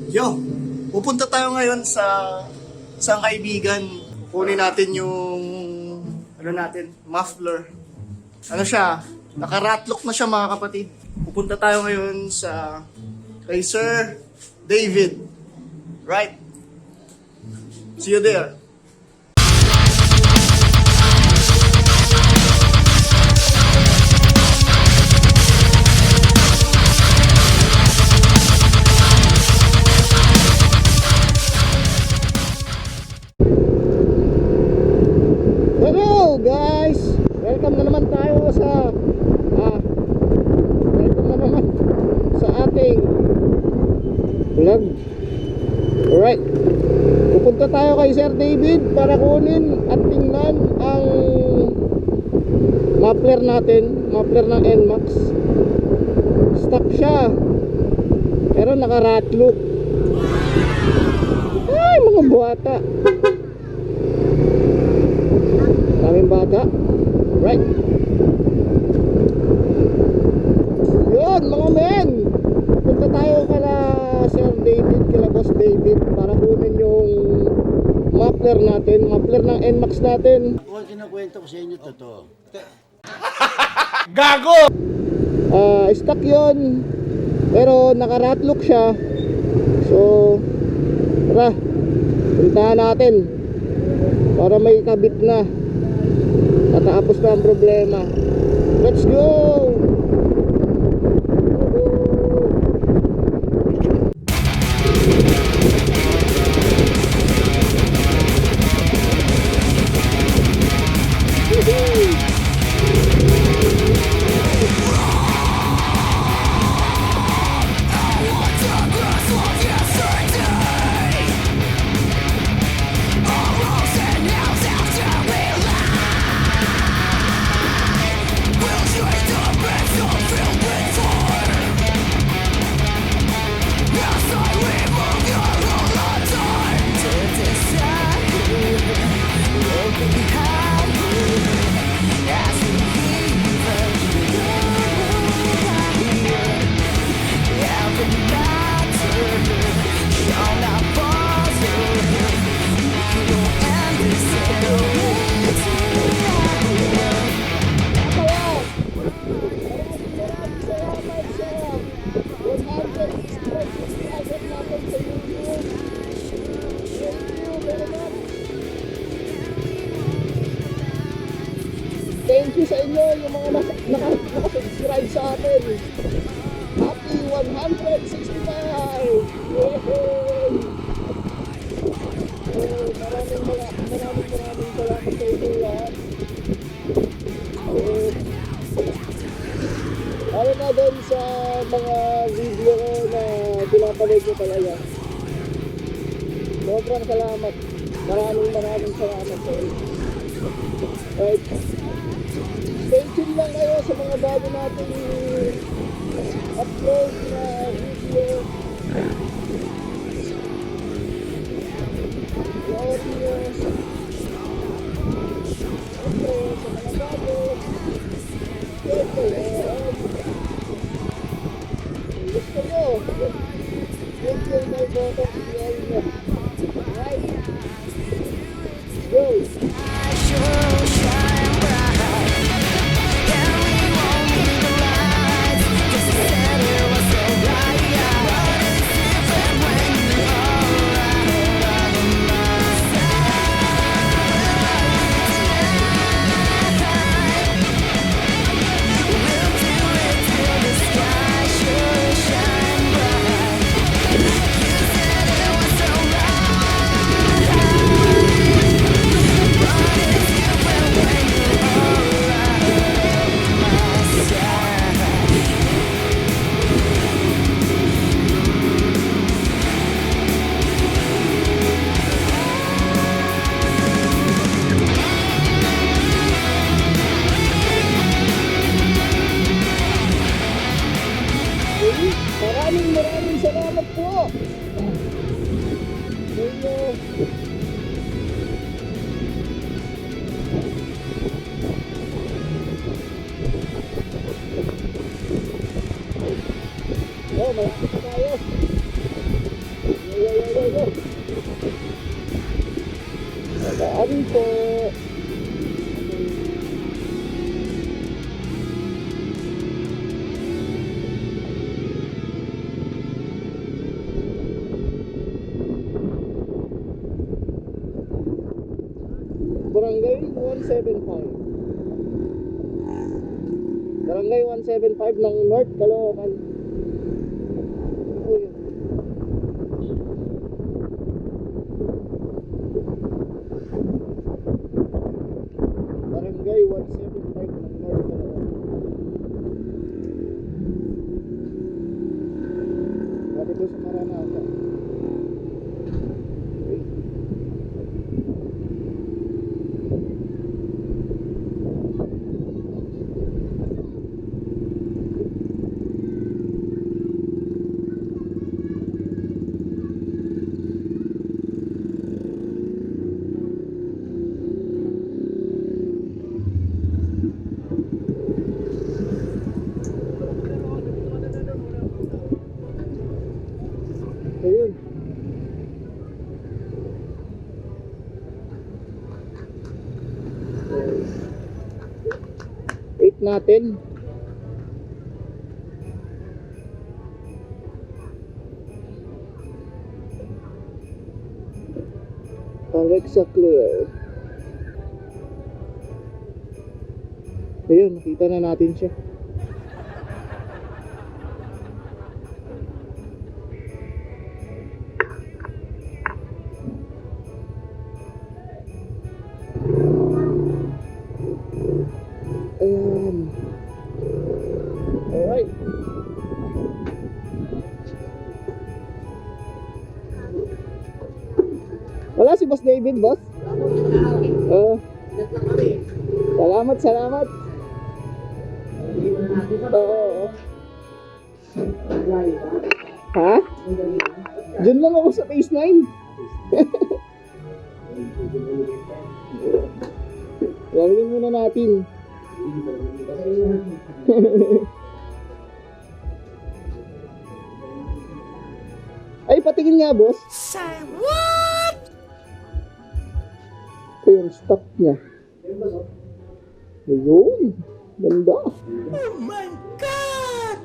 Yo, pupunta tayo ngayon sa isang kaibigan. Kunin natin yung muffler. Ano siya? Naka-ratlook na siya mga kapatid. Pupunta tayo ngayon sa kay Sir David. Right? See you there. Hello guys! Welcome na naman tayo sa ating vlog. Alright, pupunta tayo kay Sir David para kunin at tingnan ang muffler natin, muffler ng NMAX. Stock siya pero naka-ratlook. Ay, mga buhata, daming bata. Right, yun mga men, punta tayo kala Sir David, kala Boss David para kunin yung muffler natin, muffler ng NMAX natin. Kung kinakwento ko sa inyo, totoo. Gago! Stock yun pero naka-ratlook siya. So tara, puntahan natin para may kabit na, natapos na ang problema. Let's go! Thank you sa inyo, yung mga nakasubscribe sa atin. Happy 165! Yay! Maraming salamat sa inyo lahat. Lalo na doon sa mga video ko na pinapanood ko talaga. Sobrang salamat. Maraming salamat sa inyo. Right. Stay tuned lang kayo sa mga bago natin upload na video. Glorious. Okay, sa mga bago. Gusto nyo? Thank you my bottom. Right. Go. Maraming salamat po. Oh, malapit na tayo. Sorry po. Barangay 175. Barangay 175 ng North Caloocan. Uy. Barangay 175 ng North Caloocan. Dati ko sa Maranata. Ayun. Wait natin. Alexa clear. Ayun, nakita na natin siya. Ayan. Alright. Wala si Boss David, boss? Salamat, salamat. Oo. Ha? Diyan lang ako sa phase 9. Gawin muna natin. Ay, patingin nga, boss. Say what? Ito yung stock niya. Ayun. Ganda. Oh my God!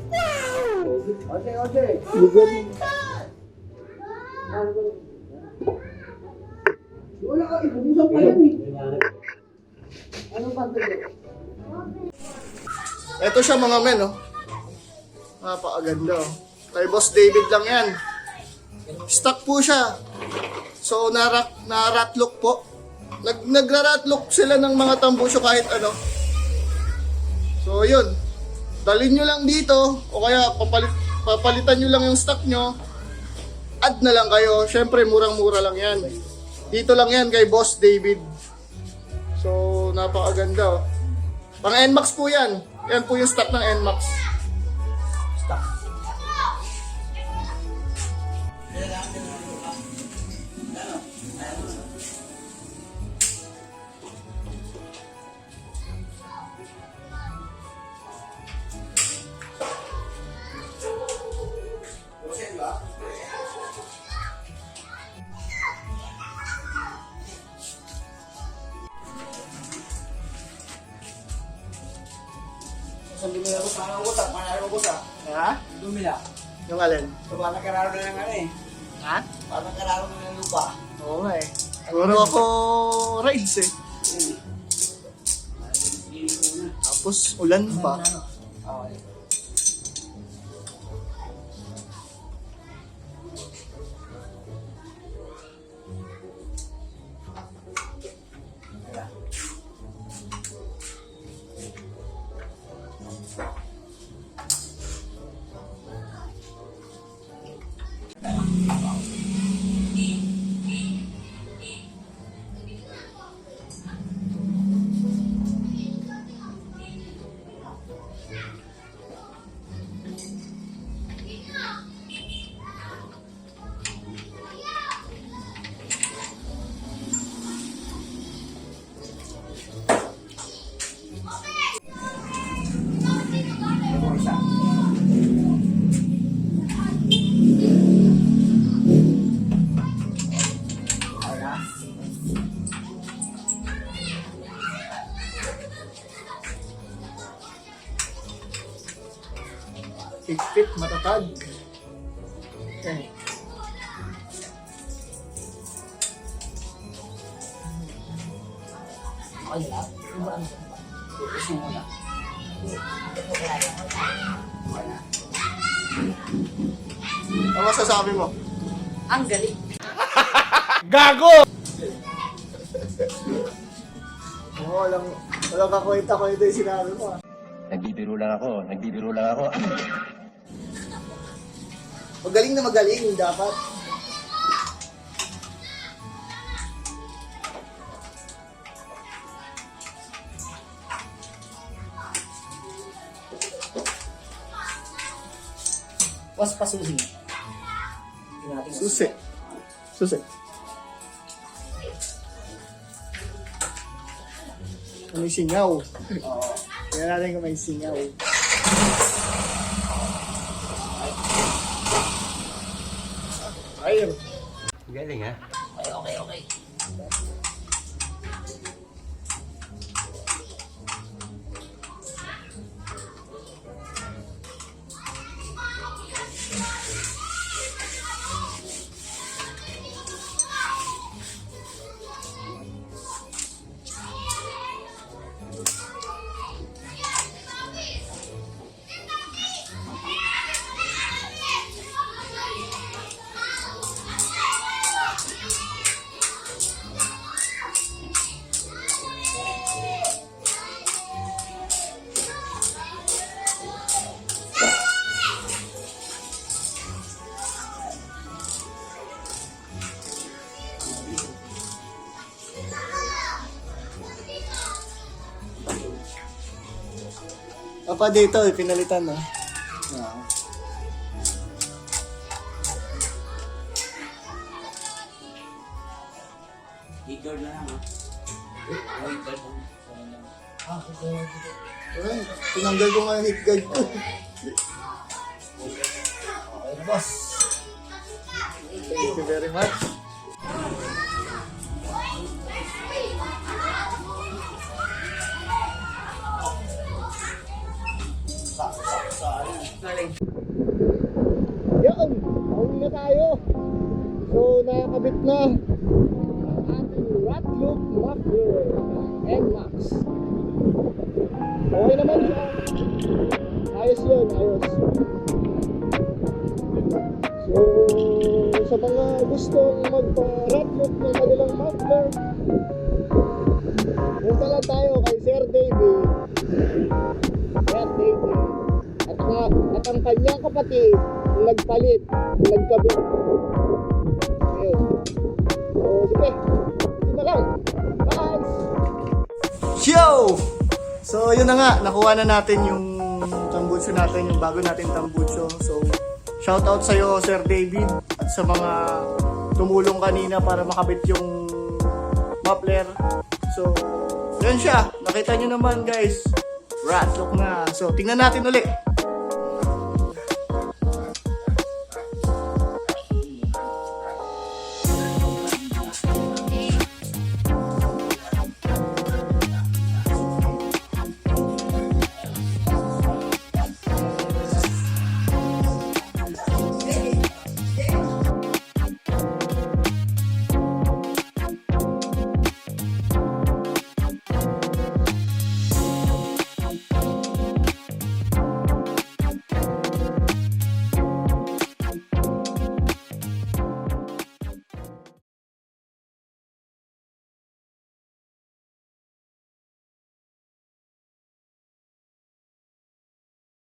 Wow! Bigyan. Wala ka, ibubusap pa yan eh. Ano ba ito? Ito siya mga men, oh. Napakaganda, oh. Kay Boss David lang yan. Stock po siya. So, na-ratlook po. Nagra-ratlook sila ng mga tambusyo kahit ano. So, yun. Dalhin nyo lang dito, o kaya papalitan nyo lang yung stock nyo. Add na lang kayo. Siyempre, murang-mura lang yan. Dito lang yan kay Boss David. So, napakaganda, oh. Pang NMAX po yan. Yan po yung stock ng NMAX. Stock. Dumi ako, parang utak, parang utak. Ha? Dumi na. Yung alin? So, parang kararo na ng ano eh. Ha? Parang kararo na ng lupa. Oo nga eh. Siguro ako rides eh. Tapos ulan pa. Okay. bag. Okay. Ano masasabi mo? Ang galing. Walang kakwenta-kwenta yung sinabi mo. Nagbibiro lang ako. Magaling na magaling, dapat. Was pasusi. Susi. Susi. May singaw. Kaya natin kung may singaw. Ayun. Galing ha? Okay. Papa dito, pinalitan na. Igor na lang, Ayun, tinanggal ko nga yung hit guard ko. Okay na, boss. Thank you very much. Galing. Yan! Pauwi na tayo. So, nakakabit na ang ating Ratlook muffler and max. Okay naman siya. Ayos yun, ayos. So, sa mga gustong magpa-Ratlook ng kanilang muffler, punta lang tayo kay Sir David. Sir David. At ang kanyang kapatid, nagpalit, nagkabit. Ayun. So, sige. Ito na lang. Thanks! Yo! So, yun na nga. Nakuha na natin yung tambucho natin, yung bago natin tambucho. So, shoutout sa'yo, Sir David, at sa mga tumulong kanina para makabit yung muffler. So, yun siya. Nakita nyo naman, guys. Ratlook na. So, tingnan natin ulit.